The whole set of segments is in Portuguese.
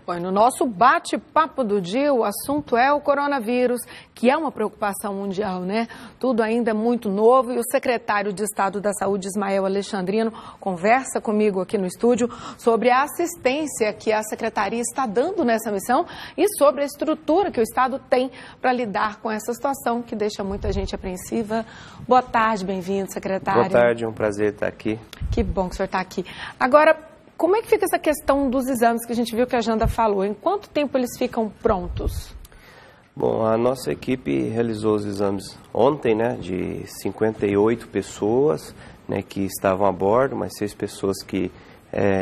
Bom, no nosso bate-papo do dia, o assunto é o coronavírus, que é uma preocupação mundial, né? Tudo ainda é muito novo e o secretário de Estado da Saúde, Ismael Alexandrino, conversa comigo aqui no estúdio sobre a assistência que a secretaria está dando nessa missão e sobre a estrutura que o Estado tem para lidar com essa situação que deixa muita gente apreensiva. Boa tarde, bem-vindo, secretário. Boa tarde, é um prazer estar aqui. Que bom que o senhor está aqui. Agora, como é que fica essa questão dos exames que a gente viu que a Janda falou? Em quanto tempo eles ficam prontos? Bom, a nossa equipe realizou os exames ontem, né, de 58 pessoas, né, que estavam a bordo, mas 6 pessoas que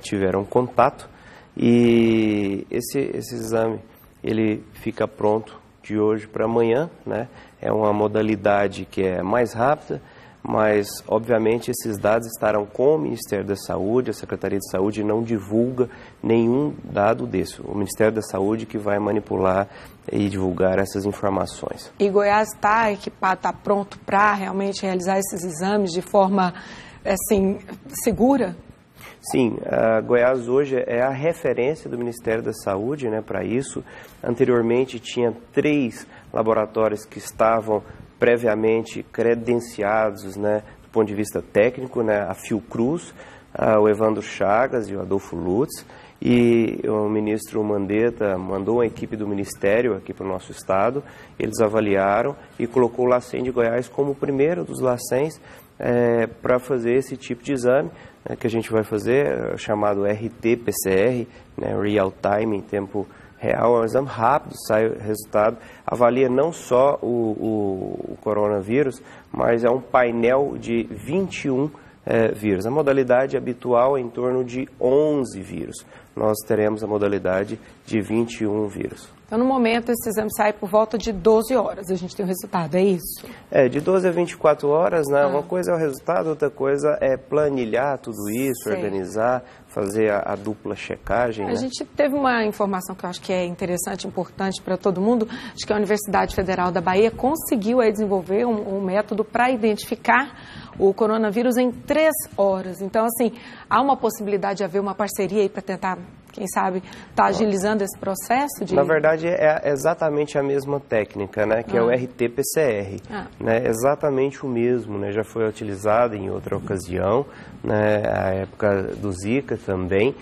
tiveram contato. E esse exame, ele fica pronto de hoje para amanhã, né? É uma modalidade que é mais rápida, mas, obviamente, esses dados estarão com o Ministério da Saúde. A Secretaria de Saúde não divulga nenhum dado desse. O Ministério da Saúde que vai manipular e divulgar essas informações. E Goiás está equipado, está pronto para realmente realizar esses exames de forma, assim, segura? Sim, Goiás hoje é a referência do Ministério da Saúde, né, para isso. Anteriormente tinha 3 laboratórios que estavam previamente credenciados, né, do ponto de vista técnico, né, a Fiocruz, o Evandro Chagas e o Adolfo Lutz, e o ministro Mandetta mandou uma equipe do Ministério aqui para o nosso estado, eles avaliaram e colocou o LACEN de Goiás como o primeiro dos LACENs para fazer esse tipo de exame, né, que a gente vai fazer, chamado RT-PCR, né, Real Time, em tempo real. É um exame rápido, sai o resultado, avalia não só o coronavírus, mas é um painel de 21 vírus. A modalidade habitual é em torno de 11 vírus. Nós teremos a modalidade de 21 vírus. Então, no momento, esse exame sai por volta de 12 horas. A gente tem o resultado, é isso? De 12 a 24 horas, né? Uma coisa é o resultado, outra coisa é planilhar tudo isso, organizar, fazer a dupla checagem. A gente teve uma informação que eu acho que é interessante, importante para todo mundo. Acho que a Universidade Federal da Bahia conseguiu aí desenvolver um método para identificar o coronavírus em 3 horas. Então, assim, há uma possibilidade de haver uma parceria aí para tentar, quem sabe, estar agilizando esse processo? Na verdade, é exatamente a mesma técnica, né? Que é o RT-PCR. Né? Exatamente o mesmo, né? Já foi utilizado em outra ocasião, né? A época do Zika também.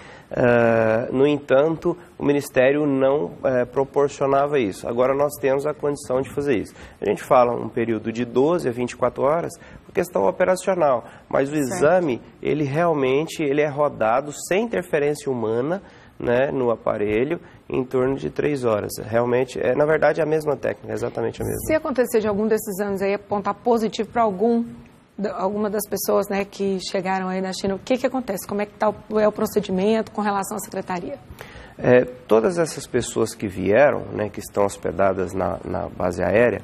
No entanto, o Ministério não proporcionava isso. Agora nós temos a condição de fazer isso. A gente fala um período de 12 a 24 horas por questão operacional, mas o exame, ele realmente é rodado sem interferência humana, né, no aparelho, em torno de 3 horas. Realmente, na verdade, é a mesma técnica, exatamente a mesma. Se acontecer de algum desses exames aí apontar positivo para alguma das pessoas, né, que chegaram aí na China, o que acontece? Como é que é o procedimento com relação à secretaria? Todas essas pessoas que vieram, né, que estão hospedadas na base aérea,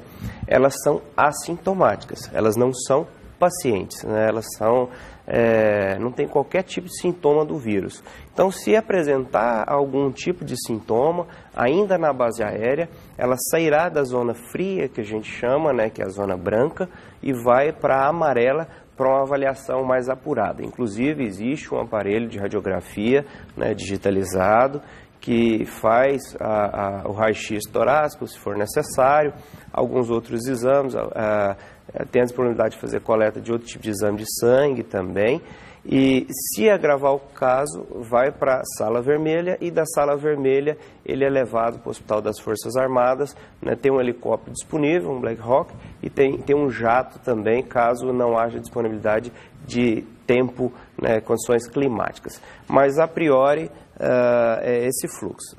elas são assintomáticas, elas não são pacientes, né, elas são, não tem qualquer tipo de sintoma do vírus. Então, se apresentar algum tipo de sintoma, ainda na base aérea, ela sairá da zona fria, que a gente chama, né, que é a zona branca, e vai para a amarela, para uma avaliação mais apurada. Inclusive, existe um aparelho de radiografia, né, digitalizado, que faz o raio-x torácico, se for necessário, alguns outros exames, tem a disponibilidade de fazer coleta de outro tipo de exame de sangue também, e se agravar o caso, vai para a sala vermelha, e da sala vermelha ele é levado para o Hospital das Forças Armadas, né, tem um helicóptero disponível, um Black Hawk, e tem um jato também, caso não haja disponibilidade de tempo, né, condições climáticas. Mas, a priori, é esse fluxo.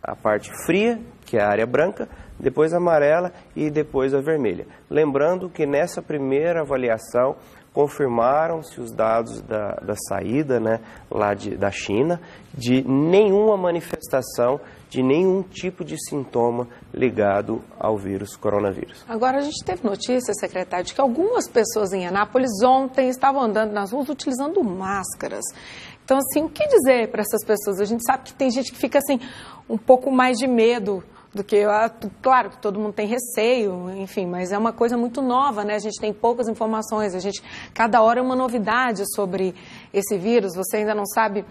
A parte fria, que é a área branca, depois a amarela e depois a vermelha. Lembrando que nessa primeira avaliação confirmaram-se os dados da saída, né, lá da China, de nenhuma manifestação, de nenhum tipo de sintoma ligado ao vírus coronavírus. Agora, a gente teve notícia, secretário, de que algumas pessoas em Anápolis ontem estavam andando nas ruas utilizando máscaras. Então, assim, o que dizer para essas pessoas? A gente sabe que tem gente que fica, assim, um pouco mais de medo do que, claro que todo mundo tem receio, enfim, mas é uma coisa muito nova, né? A gente tem poucas informações, cada hora é uma novidade sobre esse vírus, você ainda não sabe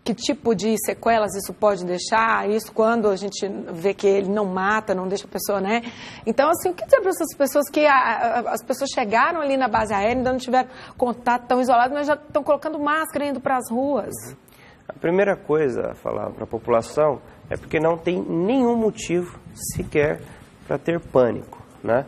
que tipo de sequelas isso pode deixar, isso quando a gente vê que ele não mata, não deixa a pessoa, né? Então, assim, o que dizer para essas pessoas que as pessoas chegaram ali na base aérea, ainda não tiveram contato, tão isolados, mas já estão colocando máscara indo para as ruas? A primeira coisa a falar para a população é porque não tem nenhum motivo sequer para ter pânico, né?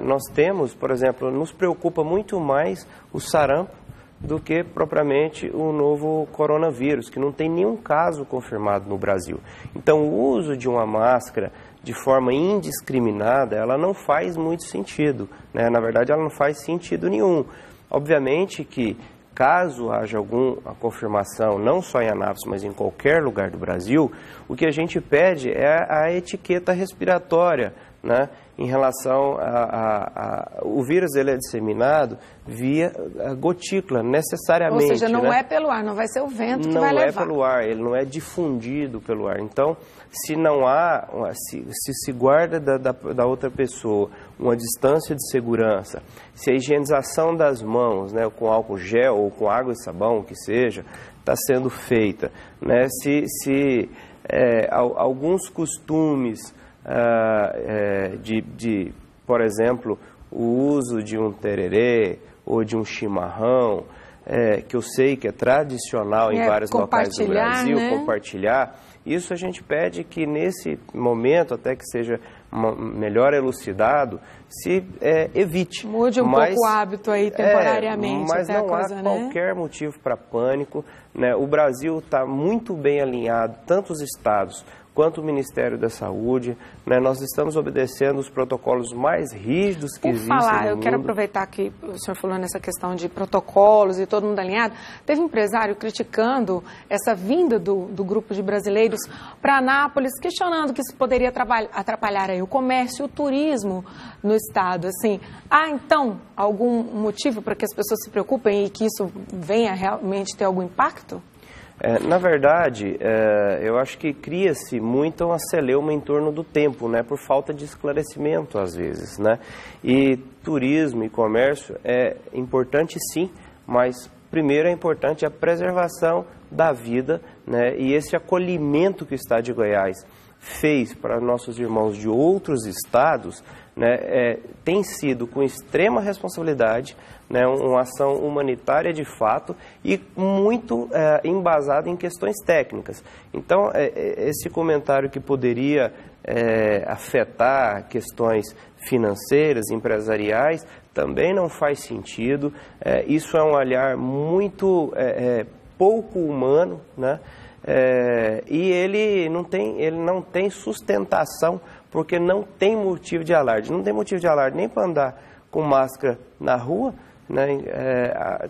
Nós temos, por exemplo, nos preocupa muito mais o sarampo do que propriamente o novo coronavírus, que não tem nenhum caso confirmado no Brasil. Então, o uso de uma máscara de forma indiscriminada, ela não faz muito sentido, né? Na verdade, ela não faz sentido nenhum. Obviamente que, caso haja alguma confirmação, não só em Anápolis, mas em qualquer lugar do Brasil, o que a gente pede é a etiqueta respiratória, né? Em relação o vírus, ele é disseminado via gotícula, necessariamente. Ou seja, não né? é pelo ar, não vai ser o vento que vai levar. Não é pelo ar, ele não é difundido pelo ar. Então, se não há, se guarda da outra pessoa uma distância de segurança, se a higienização das mãos, né, com álcool gel ou com água e sabão, que seja, está sendo feita, né? Se alguns costumes por exemplo, o uso de um tererê ou de um chimarrão, que eu sei que é tradicional em vários locais do Brasil, né? Compartilhar, isso a gente pede que nesse momento, até que seja melhor elucidado, se evite. Mude um pouco o hábito aí temporariamente. Mas não há qualquer motivo para pânico, né? O Brasil está muito bem alinhado, tanto os estados quanto o Ministério da Saúde, né? Nós estamos obedecendo os protocolos mais rígidos que existem no mundo. Eu quero aproveitar que o senhor falou nessa questão de protocolos e todo mundo alinhado. Teve um empresário criticando essa vinda do grupo de brasileiros para Anápolis, questionando que isso poderia atrapalhar aí o comércio e o turismo no estado. Assim, há então algum motivo para que as pessoas se preocupem e que isso venha realmente ter algum impacto? Na verdade, eu acho que cria-se muito uma celeuma em torno do tempo, né, por falta de esclarecimento às vezes, né? E turismo e comércio é importante sim, mas primeiro é importante a preservação da vida, né? E esse acolhimento que o Estado de Goiás fez para nossos irmãos de outros estados, né, tem sido com extrema responsabilidade, né, uma ação humanitária de fato e muito embasada em questões técnicas. Então, esse comentário que poderia afetar questões financeiras, empresariais, também não faz sentido. Isso é um olhar muito pouco humano, né? E ele não tem sustentação, porque não tem motivo de alarde. Não tem motivo de alarde nem para andar com máscara na rua, né?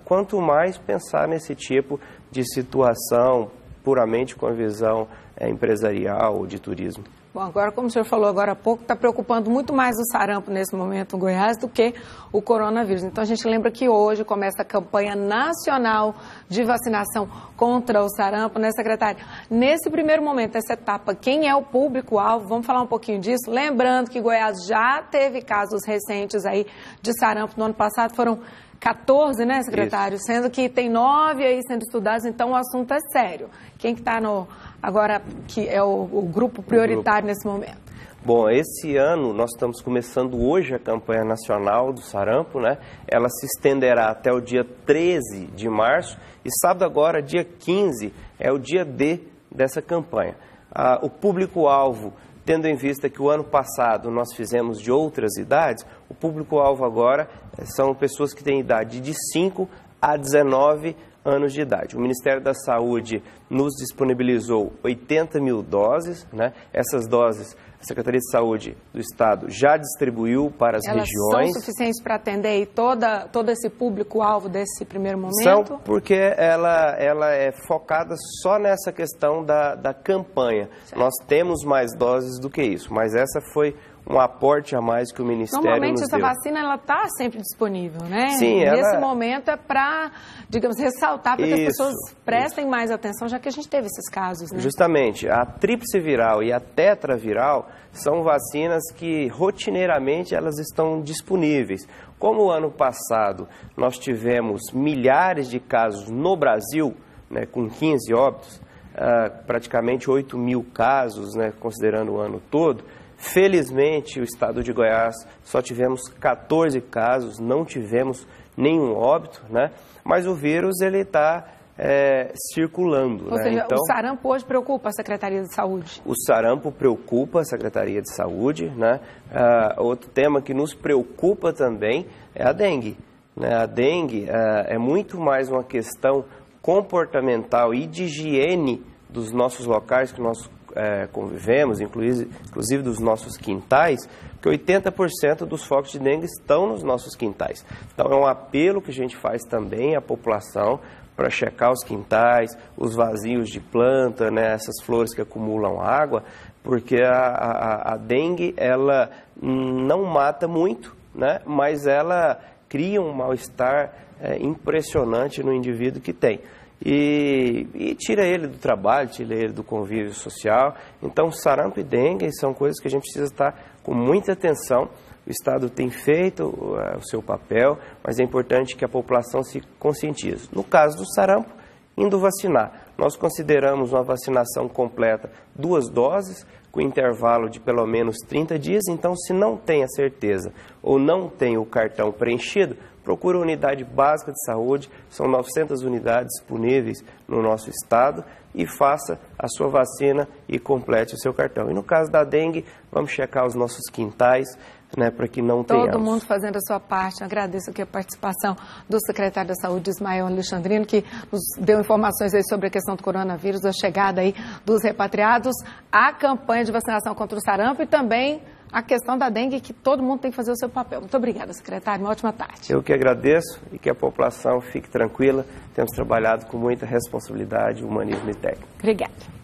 Quanto mais pensar nesse tipo de situação puramente com a visão empresarial ou de turismo. Bom, agora, como o senhor falou agora há pouco, está preocupando muito mais o sarampo nesse momento em Goiás do que o coronavírus. Então, a gente lembra que hoje começa a campanha nacional de vacinação contra o sarampo, né, secretário? Nesse primeiro momento, essa etapa, quem é o público-alvo? Vamos falar um pouquinho disso. Lembrando que Goiás já teve casos recentes aí de sarampo. No ano passado foram 14, né, secretário? Isso. Sendo que tem 9 aí sendo estudados, então o assunto é sério. Quem que está agora, que é o grupo prioritário nesse momento? Bom, esse ano nós estamos começando hoje a campanha nacional do sarampo, né? Ela se estenderá até o dia 13 de março e sábado agora, dia 15, é o dia D dessa campanha. O público-alvo, tendo em vista que o ano passado nós fizemos de outras idades, o público-alvo agora são pessoas que têm idade de 5 a 19 anos de idade. O Ministério da Saúde nos disponibilizou 80 mil doses, né? Essas doses a Secretaria de Saúde do Estado já distribuiu para as regiões. Elas são suficientes para atender todo esse público-alvo desse primeiro momento? São, porque ela é focada só nessa questão da campanha. Certo. Nós temos mais doses do que isso, mas essa foi um aporte a mais que o Ministério Normalmente nos essa deu. vacina ela está sempre disponível, né? Sim, nesse momento é para, digamos, ressaltar para que as pessoas prestem mais atenção, já que a gente teve esses casos, né? Justamente, a tríplice viral e a tetraviral são vacinas que rotineiramente elas estão disponíveis. Como o ano passado nós tivemos milhares de casos no Brasil, né, com 15 óbitos, praticamente 8 mil casos, né, considerando o ano todo. Felizmente, o estado de Goiás só tivemos 14 casos, não tivemos nenhum óbito, né? Mas o vírus ele está circulando. Ou seja, então, o sarampo hoje preocupa a Secretaria de Saúde? O sarampo preocupa a Secretaria de Saúde, né? Outro tema que nos preocupa também é a dengue. Né? A dengue é muito mais uma questão comportamental e de higiene dos nossos locais que nós convivemos, inclusive dos nossos quintais, porque 80% dos focos de dengue estão nos nossos quintais. Então é um apelo que a gente faz também à população para checar os quintais, os vazios de planta, né, essas flores que acumulam água, porque a dengue ela não mata muito, né, mas ela cria um mal-estar impressionante no indivíduo que tem. E tira ele do trabalho, tira ele do convívio social. Então, sarampo e dengue são coisas que a gente precisa estar com muita atenção. O Estado tem feito o seu papel, mas é importante que a população se conscientize. No caso do sarampo, indo vacinar. Nós consideramos uma vacinação completa 2 doses, com intervalo de pelo menos 30 dias. Então, se não tem a certeza ou não tem o cartão preenchido, procure a unidade básica de saúde, são 900 unidades disponíveis no nosso estado, e faça a sua vacina e complete o seu cartão. E no caso da dengue, vamos checar os nossos quintais, né, para que não tenhamos. Todo mundo fazendo a sua parte. Eu agradeço aqui a participação do secretário da Saúde, Ismael Alexandrino, que nos deu informações aí sobre a questão do coronavírus, a chegada aí dos repatriados, a campanha de vacinação contra o sarampo e também a questão da dengue, que todo mundo tem que fazer o seu papel. Muito obrigada, secretário. Uma ótima tarde. Eu que agradeço e que a população fique tranquila. Temos trabalhado com muita responsabilidade, humanismo e técnica. Obrigada.